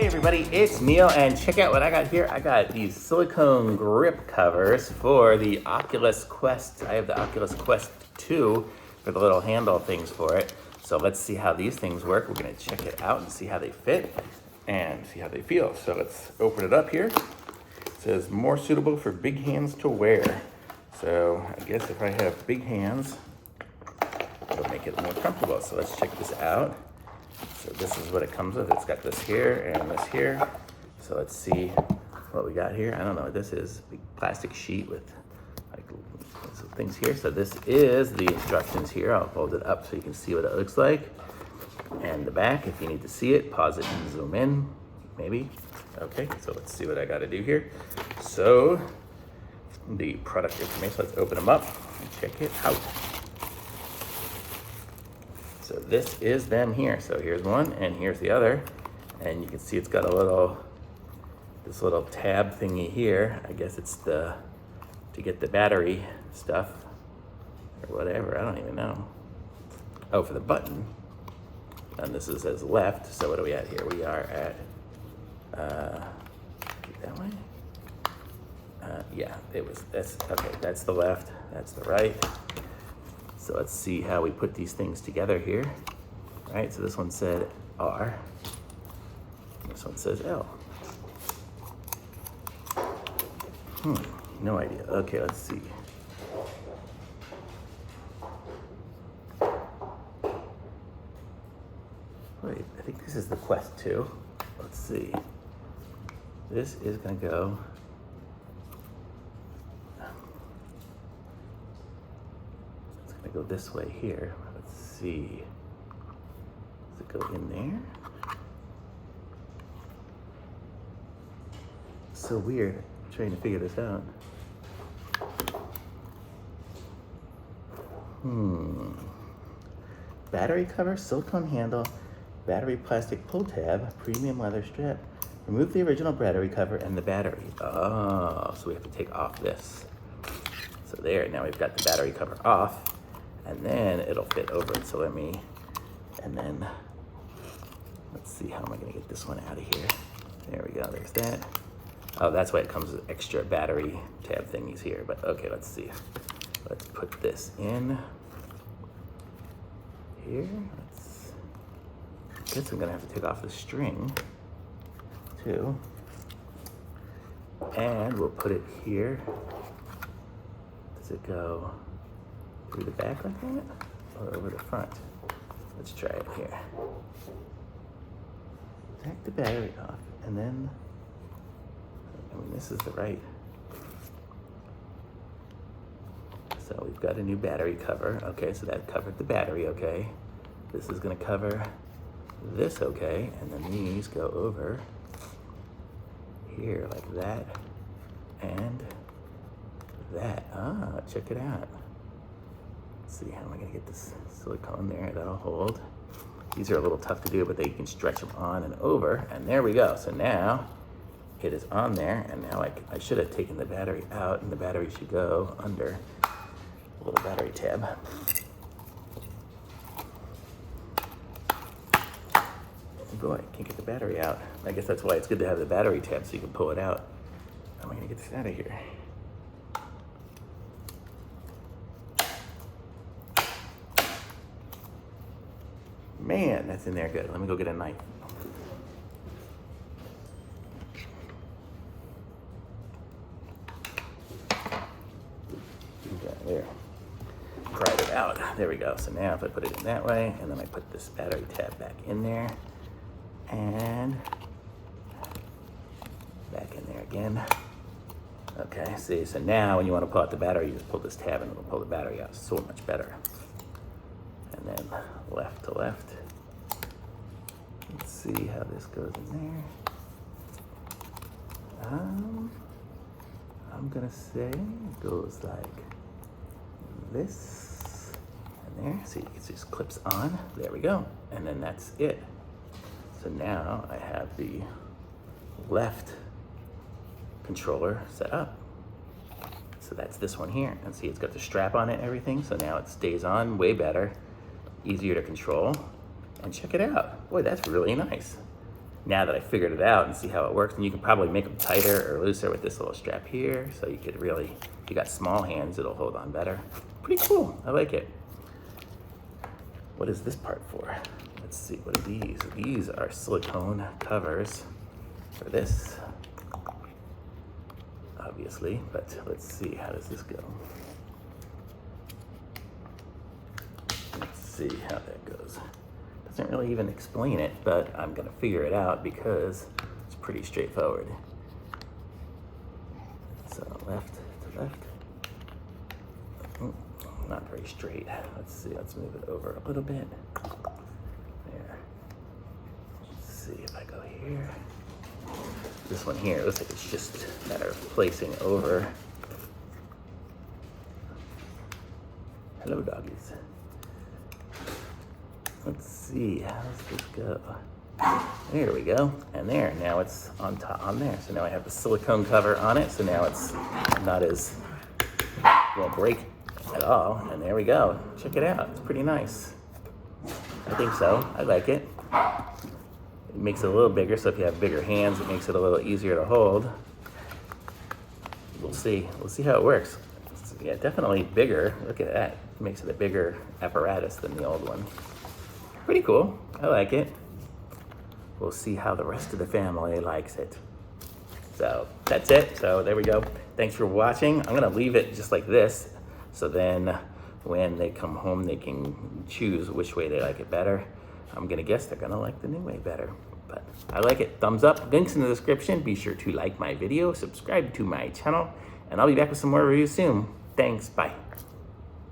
Hey everybody, it's Neil, and check out what I got here. I got these silicone grip covers for the Oculus Quest. I have the Oculus Quest 2 for the little handle things for it. So let's see how these things work. We're gonna check it out and see how they fit and see how they feel. So let's open it up here. It says more suitable for big hands to wear. So I guess if I have big hands, it'll make it more comfortable. So let's check this out. So this is what it comes with. It's got this here and this here. So let's see what we got here. I don't know what this is. Big plastic sheet with like some things here. So this is the instructions here. I'll hold it up so you can see what it looks like. And the back, if you need to see it, pause it and zoom in, maybe. Okay, so let's see what I gotta do here. So the product information, let's open them up and check it out. So this is them here. So here's one and here's the other. And you can see it's got this little tab thingy here. I guess it's to get the battery stuff or whatever, I don't even know. Oh, for the button. And this is as left. So what are we at here? We are at, that way? Yeah, that's the left, that's the right. So let's see how we put these things together here. All right, so this one said R, this one says L. No idea. Okay, let's see. Wait, I think this is the Quest 2. Let's see. This is gonna go. Go this way here. Let's see. Does it go in there? So weird. I'm trying to figure this out. Battery cover, silicone handle, battery plastic pull tab, premium leather strap. Remove the original battery cover and the battery. Oh, so we have to take off this. So there, now we've got the battery cover off. And then it'll fit over it. So let's see, how am I gonna get this one out of here? There we go, there's that. Oh, that's why it comes with extra battery tab thingies here, but okay, let's see. Let's put this in here. I guess I'm gonna have to take off the string too. And we'll put it here. Does it go through the back like that, or over the front? Let's try it here. Take the battery off, and then, this is the right. So we've got a new battery cover. Okay, so that covered the battery, okay. This is gonna cover this, okay, and then these go over here like that, and that. Ah, check it out. See, how am I gonna get this silicone there? That'll hold. These are a little tough to do, but you can stretch them on and over, and there we go. So now it is on there, and now I should have taken the battery out, and the battery should go under a little battery tab. Oh boy, I can't get the battery out. I guess that's why it's good to have the battery tab so you can pull it out. How am I gonna get this out of here? Man, that's in there good. Let me go get a knife. There. Pried it out. There we go. So now if I put it in that way, and then I put this battery tab back in there, and back in there again. Okay, see, so now when you want to pull out the battery, you just pull this tab and it'll pull the battery out. So much better. And then left to left. Let's see how this goes in there. I'm gonna say it goes like this and there. See, it just clips on. There we go. And then that's it. So now I have the left controller set up. So that's this one here. And see, it's got the strap on it and everything. So now it stays on way better, easier to control. And check it out. Boy, that's really nice. now that I figured it out and see how it works. And you can probably make them tighter or looser with this little strap here. So you could really, if you got small hands, it'll hold on better. Pretty cool, I like it. What is this part for? Let's see, what are these? These are silicone covers for this, obviously, but let's see, how does this go? Let's see how that goes. Doesn't really even explain it, but I'm gonna figure it out because it's pretty straightforward. So left to left. Not very straight. Let's see, let's move it over a little bit. There. Let's see if I go here. This one here looks like it's just a matter of placing over. Hello, doggies. Let's see, how does this go? There we go, and there, now it's on top, on there. So now I have the silicone cover on it, so now it's not as, won't break at all, and there we go. Check it out, it's pretty nice. I think so, I like it. It makes it a little bigger, so if you have bigger hands, it makes it a little easier to hold. We'll see how it works. Yeah, definitely bigger, look at that. It makes it a bigger apparatus than the old one. Pretty cool, I like it. We'll see how the rest of the family likes it. So that's it, so there we go. Thanks for watching. I'm gonna leave it just like this, so then when they come home, they can choose which way they like it better. I'm gonna guess they're gonna like the new way better, but I like it. Thumbs up, links in the description. Be sure to like my video, subscribe to my channel, and I'll be back with some more reviews soon. Thanks, bye.